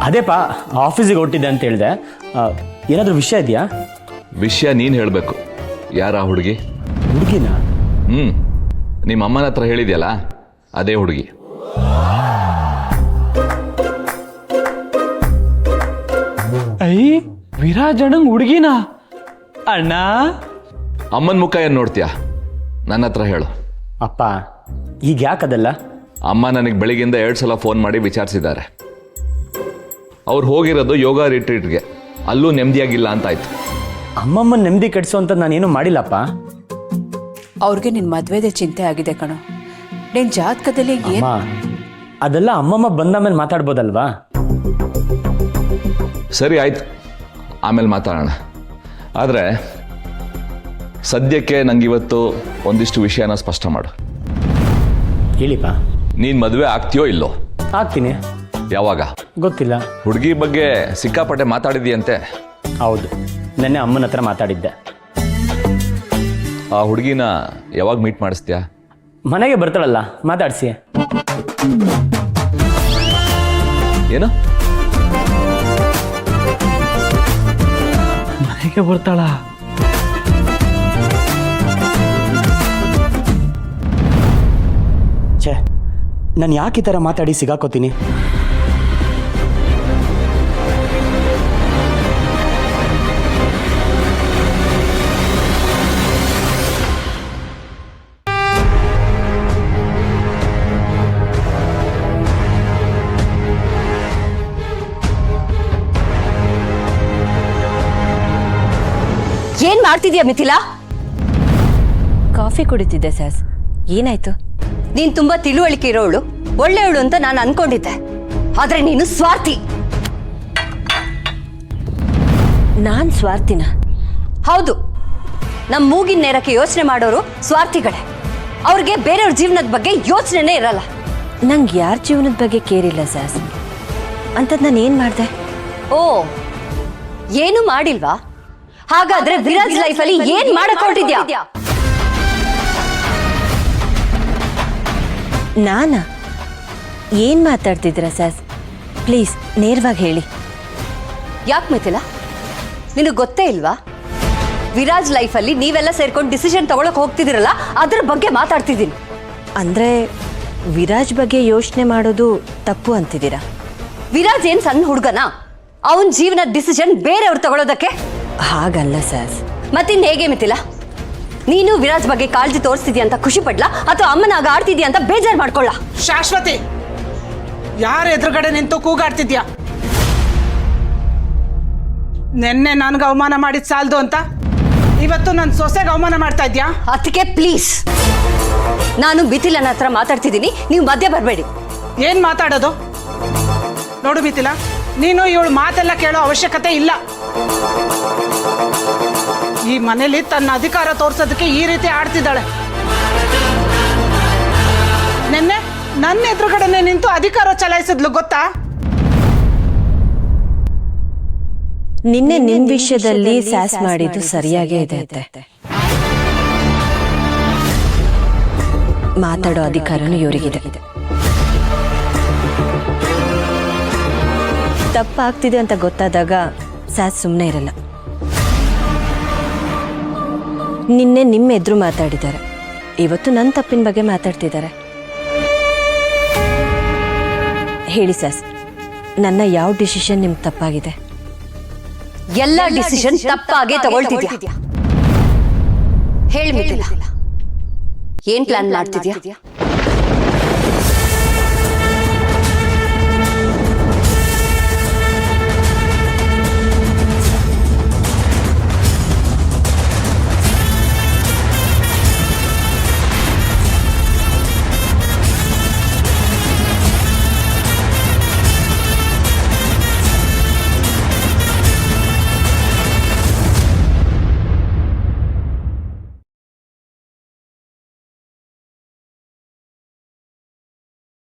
ಅದೇಪ್ಪ ಆಫೀಸಿಗೆ ಹೊರಟಿದ್ದೆ ಅಂತ ಹೇಳಿದೆ. ಏನಾದರೂ ವಿಷಯ ಇದೆಯಾ? ವಿಷಯ ನೀನು ಹೇಳಬೇಕು. ಯಾರ ಹುಡುಗಿ? ಹುಡುಗಿನ? ನಿಮ್ಮ ಅಮ್ಮನ ಹತ್ರ ಹೇಳಿದ್ಯಲ್ಲ, ಅದೇ ಹುಡುಗಿ. ಐ ವಿರಾಜ್ ಅಣ್ಣಂಗ್ ಹುಡುಗಿನ? ಅಣ್ಣ, ಅಮ್ಮನ ಮುಖ ಏನು ನೋಡ್ತೀಯಾ? ನನ್ನ ಹತ್ರ ಹೇಳು. ಅಪ್ಪ ಈಗ ಯಾಕದಲ್ಲ? ಅಮ್ಮ ನನಗೆ ಬೆಳಿಗ್ಗೆಯಿಂದ 2 ಸಲ ಫೋನ್ ಮಾಡಿ ವಿಚಾರಿಸಿದ್ದಾರೆ. ಅವ್ರು ಹೋಗಿರೋದು ಯೋಗ ರಿಟ್ರೀಟ್ಗೆ, ಅಲ್ಲೂ ನೆಮ್ಮದಿಯಾಗಿಲ್ಲ ಅಂತಾಯ್ತು. ಅಮ್ಮಮ್ಮನ ನೆಮ್ಮದಿ ಕೆಡಿಸೋ ಅಂತ ನಾನೇನು ಮಾಡಿಲ್ಲಪ್ಪ. ಅವ್ರಿಗೆ ನಿನ್ನ ಮದುವೆದೇ ಚಿಂತೆ ಆಗಿದೆ ಕಣೋ. ನಿನ್ನ ಜಾತಕದಲ್ಲಿ ಅಮ್ಮ, ಅದೆಲ್ಲ ಅಮ್ಮಮ್ಮ ಬಂದ ಮೇಲೆ ಮಾತಾಡ್ಬೋದಲ್ವಾ? ಸರಿ ಆಯ್ತು, ಆಮೇಲೆ ಮಾತಾಡೋಣ. ಆದರೆ ಸದ್ಯಕ್ಕೆ ನಂಗಿವತ್ತು ಒಂದಿಷ್ಟು ವಿಷಯನ ಸ್ಪಷ್ಟ ಮಾಡು. ಹೇಳಿಪ್ಪ. ನೀನು ಮದುವೆ ಆಗ್ತೀಯೋ ಇಲ್ಲೋ? ಆಗ್ತೀನಿ. ಯಾವಾಗ? ಗೊತ್ತಿಲ್ಲ. ಹುಡುಗಿ ಬಗ್ಗೆ ಸಿಕ್ಕಾಪಟ್ಟೆ ಮಾತಾಡಿದೀಯಂತೆ. ಹೌದು, ನೆನ್ನೆ ಅಮ್ಮನ ಹತ್ರ ಮಾತಾಡಿದ್ದೆ. ಆ ಹುಡುಗಿನ ಯಾವಾಗ ಮೀಟ್ ಮಾಡಿಸ್ತೀಯಾ? ಮನೆಗೆ ಬರ್ತಾಳಲ್ಲ, ಮಾತಾಡ್ಸಿ. ಏನು? ಮನೆಗೆ ಬರ್ತಾಳ? ಛೇ, ನಾನು ಯಾಕೆ ಈ ಥರ ಮಾತಾಡಿ ಸಿಗಾಕೋತೀನಿ? ಏನ್ ಮಾಡ್ತಿದ್ಯಾ ಮಿಥಿಲಾ? Coffee ಕುಡಿತಿದ್ದೆ sauce. ಏನಾಯ್ತು? ನೀನ್ ತುಂಬಾ ತಿಳುವಳಿಕೆ ಇರೋಳು, ಒಳ್ಳೆಯವಳು ಅಂತ ನಾನು ಅನ್ಕೊಂಡಿದ್ದೆ. ಆದ್ರೆ ನೀನು ಸ್ವಾರ್ಥಿ. ನಾನ್ ಸ್ವಾರ್ಥಿನ? ಹೌದು, ನಮ್ ಮೂಗಿನ ನೇರಕ್ಕೆ ಯೋಚನೆ ಮಾಡೋರು ಸ್ವಾರ್ಥಿಗಳೇ. ಅವ್ರಿಗೆ ಬೇರೆಯವ್ರ ಜೀವನದ ಬಗ್ಗೆ ಯೋಚನೆನೇ ಇರಲ್ಲ. ನಂಗೆ ಯಾರ ಜೀವನದ ಬಗ್ಗೆ ಕೇರಿಲ್ಲ ಸಾಸ್. ಅಂತದ್ ನಾನು ಏನ್ ಮಾಡ್ದೆ? ಓ, ಏನು ಮಾಡಿಲ್ವಾ? ಹಾಗಾದ್ರೆ ವಿರಾಜ್ ಲೈಫಲ್ಲಿ ಏನ್ ಮಾಡಕ್ ಹೊರಟಿದ್ಯಾ? ನಾನಾ? ಏನ್ ಮಾತಾಡ್ತಿದ್ದೀರಾ ಸಾಸ್? ಪ್ಲೀಸ್ ನೇರವಾಗಿ ಹೇಳಿ. ಯಾಕೆ ಮಿಥಿಲಾ, ನಿನಗೆ ಗೊತ್ತೇ ಇಲ್ವಾ? ವಿರಾಜ್ ಲೈಫಲ್ಲಿ ನೀವೆಲ್ಲ ಸೇರ್ಕೊಂಡು ಡಿಸಿಷನ್ ತಗೊಳಕ್ ಹೋಗ್ತಿದಿರಲ್ಲ, ಅದ್ರ ಬಗ್ಗೆ ಮಾತಾಡ್ತಿದ್ದೀನಿ. ಅಂದ್ರೆ ವಿರಾಜ್ ಬಗ್ಗೆ ಯೋಚನೆ ಮಾಡೋದು ತಪ್ಪು ಅಂತಿದ್ದೀರಾ? ವಿರಾಜ್ ಏನ್ ಸಣ್ಣ ಹುಡುಗನ? ಅವನ್ ಜೀವನದ ಡಿಸಿಷನ್ ಬೇರೆಯವ್ರು ತಗೊಳ್ಳೋದಕ್ಕೆ? ಹಾಗಲ್ಲ ಸಾಸ್. ಮತ್ತಿನ್ ಹೇಗೆ ಮಿಥಿಲಾ? ನೀನು ವಿರಾಜ್ ಬಗ್ಗೆ ಕಾಳಜಿ ತೋರಿಸ್ತಿದ್ಯಾ ಅಂತ ಖುಷಿ ಪಡ್ಲಾ, ಅಥವಾ ಅಮ್ಮನಾಗ ಆಡ್ತಿದ್ಯಾ ಅಂತ ಬೇಜಾರು ಮಾಡ್ಕೊಳ್ಳ? ಶಾಶ್ವತಿ, ಯಾರ ಎದುರುಗಡೆ ನಿಂತು ಕೂಗಾಡ್ತಿದ್ಯಾ? ನೆನ್ನೆ ನನ್ಗೆ ಅವಮಾನ ಮಾಡಿದ್ ಸಾಲ್ದು ಅಂತ ಇವತ್ತು ನನ್ನ ಸೊಸೆಗೆ ಅವಮಾನ ಮಾಡ್ತಾ ಇದ್ಯಾ? ಅದಕ್ಕೆ ಪ್ಲೀಸ್, ನಾನು ಮಿಥಿಲನ ಹತ್ರ ಮಾತಾಡ್ತಿದ್ದೀನಿ, ನೀವು ಮಧ್ಯೆ ಬರಬೇಡಿ. ಏನ್ ಮಾತಾಡೋದು? ನೋಡು ಮಿಥಿಲಾ, ನೀನು ಇವಳು ಮಾತೆಲ್ಲ ಕೇಳೋ ಅವಶ್ಯಕತೆ ಇಲ್ಲ. ಈ ಮನೇಲಿ ತನ್ನ ಅಧಿಕಾರ ತೋರ್ಸೋದಕ್ಕೆ ಈ ರೀತಿ ಆಡ್ತಿದ್ದಾಳೆ. ನೆನ್ನೆ ನನ್ನ ಎದುರುಗಡೆನೆ ನಿಂತು ಅಧಿಕಾರ ಚಲಾಯಿಸಿದ್ಲು, ಗೊತ್ತಾ? ನಿನ್ನೆ ನಿಮ್ ವಿಷಯದಲ್ಲಿ ಸಾಸ್ ಮಾಡಿದ್ದು ಸರಿಯಾಗೇ ಇದೆ ಅತ್ತೆ. ಮಾತಾಡೋ ಅಧಿಕಾರನೂ ಇವರಿಗಿದೆ. ತಪ್ಪಾಗ್ತಿದೆ ಅಂತ ಗೊತ್ತಾದಾಗ ಸಾಸ್ ಸುಮ್ಮನೆ ಇರಲ್ಲ. ನಿನ್ನೆ ನಿಮ್ಮ ಎದುರು ಮಾತಾಡಿದ್ದಾರೆ, ಇವತ್ತು ನನ್ನ ತಪ್ಪಿನ ಬಗ್ಗೆ ಮಾತಾಡ್ತಿದ್ದಾರೆ. ಹೇಳಿ ಸಾಸ್, ನನ್ನ ಯಾವ ಡಿಸಿಷನ್ ನಿಮ್ಗೆ ತಪ್ಪಾಗಿದೆ? ಎಲ್ಲ ಡಿಸಿಷನ್ ತಪ್ಪಾಗೆ ತಗೊಳ್ತಿದ್ಯಾ? ಹೇಳಿ ಮಿಥಿಲಾ, ಏನ್ ಪ್ಲಾನ್ ಮಾಡ್ತಿದ್ಯಾ?